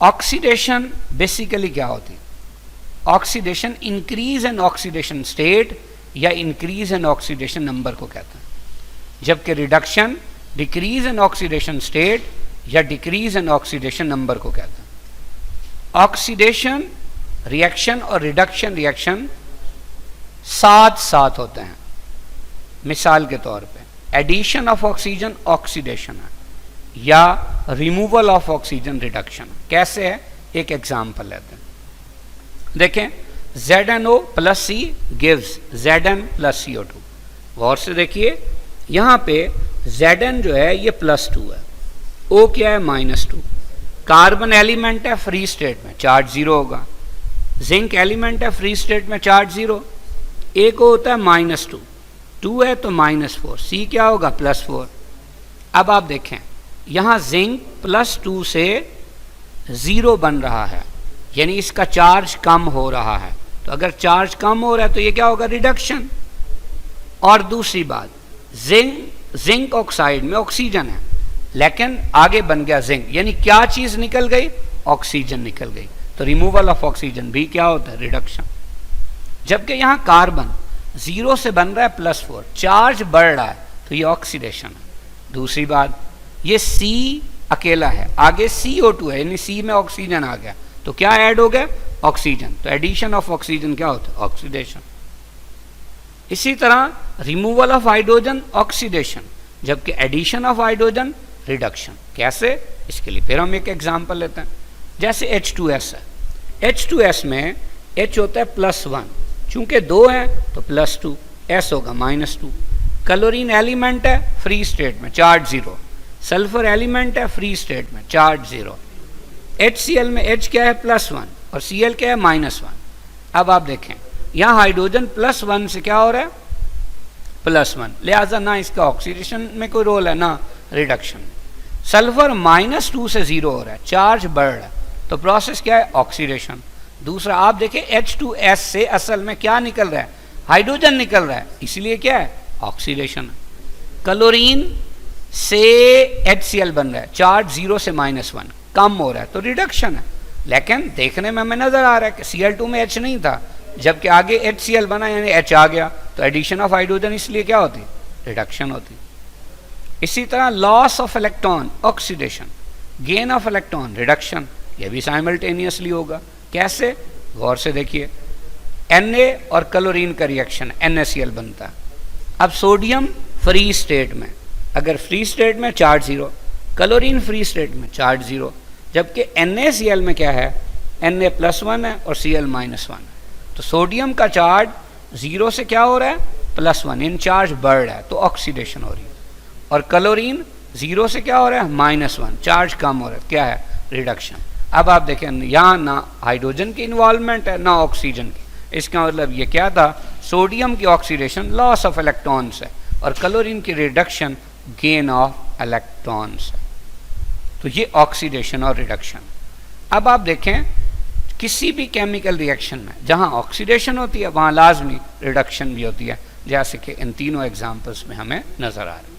Oxidation basically क्या होती है? Oxidation increase in oxidation state या इंक्रीज इन ऑक्सीडेशन नंबर को कहते हैं, जबकि reduction decrease in oxidation state या डिक्रीज इन ऑक्सीडेशन नंबर को कहते हैं। ऑक्सीडेशन रिएक्शन और रिडक्शन रिएक्शन साथ साथ होते हैं। मिसाल के तौर पे एडिशन ऑफ ऑक्सीजन ऑक्सीडेशन है या रिमूवल ऑफ ऑक्सीजन रिडक्शन। कैसे है? एक एग्जांपल लेते हैं। देखें, ZnO plus C gives Zn plus CO2। गौर से देखिए, यहाँ पे Zn जो है ये +2 है, O क्या है -2। कार्बन एलिमेंट है फ्री स्टेट में, चार्ज 0 होगा। जिंक एलिमेंट है फ्री स्टेट में, चार्ज 0। A को होता है -2, 2 है तो -4, C क्या होगा +4। अब आप देखें, यहाँ जिंक +2 से 0 बन रहा है, यानी इसका चार्ज कम हो रहा है। तो अगर चार्ज कम हो रहा है तो ये क्या होगा? रिडक्शन। और दूसरी बात, जिंक ऑक्साइड में ऑक्सीजन है लेकिन आगे बन गया जिंक, यानी क्या चीज निकल गई? ऑक्सीजन निकल गई। तो रिमूवल ऑफ ऑक्सीजन भी क्या होता है? रिडक्शन। जबकि यहाँ कार्बन 0 से बन रहा है +4, चार्ज बढ़ रहा है तो ये ऑक्सीडेशन है। दूसरी बात, ये C अकेला है, आगे CO2 है, यानी C में ऑक्सीजन आ गया तो क्या ऐड हो गया? ऑक्सीजन। तो एडिशन ऑफ ऑक्सीजन क्या होता है? ऑक्सीडेशन। इसी तरह रिमूवल ऑफ हाइड्रोजन ऑक्सीडेशन, जबकि एडिशन ऑफ हाइड्रोजन रिडक्शन। कैसे? इसके लिए फिर हम एक एग्जांपल लेते हैं। जैसे H2S है, H2S में H होता है +1, चूंकि 2 है तो +2, S होगा -2। क्लोरीन एलिमेंट है फ्री स्टेट में, चार्ज 0। सल्फर एलिमेंट है फ्री स्टेट में, चार्ज 0। HCl में H क्या है? +1 और Cl क्या है? -1। अब आप देखें, यहाँ हाइड्रोजन +1 से क्या हो रहा है? +1, लिहाजा ना इसका ऑक्सीडेशन में कोई रोल है ना रिडक्शन। सल्फर -2 से 0 हो रहा है, चार्ज बढ़ रहा है, तो प्रोसेस क्या है? ऑक्सीडेशन। दूसरा आप देखें, H2S से असल में क्या निकल रहा है? हाइड्रोजन निकल रहा है, इसलिए क्या है? ऑक्सीडेशन। क्लोरीन से HCl बन रहा है, चार्ज 0 से -1, कम हो रहा है तो रिडक्शन है। लेकिन देखने में हमें नजर आ रहा है कि Cl2 में H नहीं था, जबकि आगे HCl बना यानी H आ गया, तो एडिशन ऑफ हाइड्रोजन, इसलिए क्या होती? रिडक्शन होती। इसी तरह loss of electron oxidation, gain of electron reduction, यह भी साइमल्टेनियसली होगा। कैसे? गौर से देखिए, Na और क्लोरीन का रिएक्शन NaCl बनता है। अब सोडियम फ्री स्टेट में, अगर फ्री स्टेट में चार्ज 0, क्लोरीन फ्री स्टेट में चार्ज 0, जबकि NaCl में क्या है? Na +1 है और Cl -1 है। तो सोडियम का चार्ज 0 से क्या हो रहा है? +1, इन चार्ज बढ़ रहा है तो ऑक्सीडेशन हो रही है। और क्लोरीन 0 से क्या हो रहा है? -1, चार्ज कम हो रहा है, क्या है? रिडक्शन। अब आप देखें, यहाँ ना हाइड्रोजन की इन्वॉल्वमेंट है ना ऑक्सीजन की। इसका मतलब ये क्या था? सोडियम की ऑक्सीडेशन लॉस ऑफ इलेक्ट्रॉन्स है और क्लोरीन की रिडक्शन गेन ऑफ इलेक्ट्रॉन्स है। तो ये ऑक्सीडेशन और रिडक्शन। अब आप देखें, किसी भी केमिकल रिएक्शन में जहाँ ऑक्सीडेशन होती है वहाँ लाजमी रिडक्शन भी होती है, जैसे कि इन तीनों एग्जाम्पल्स में हमें नजर आ रहा है।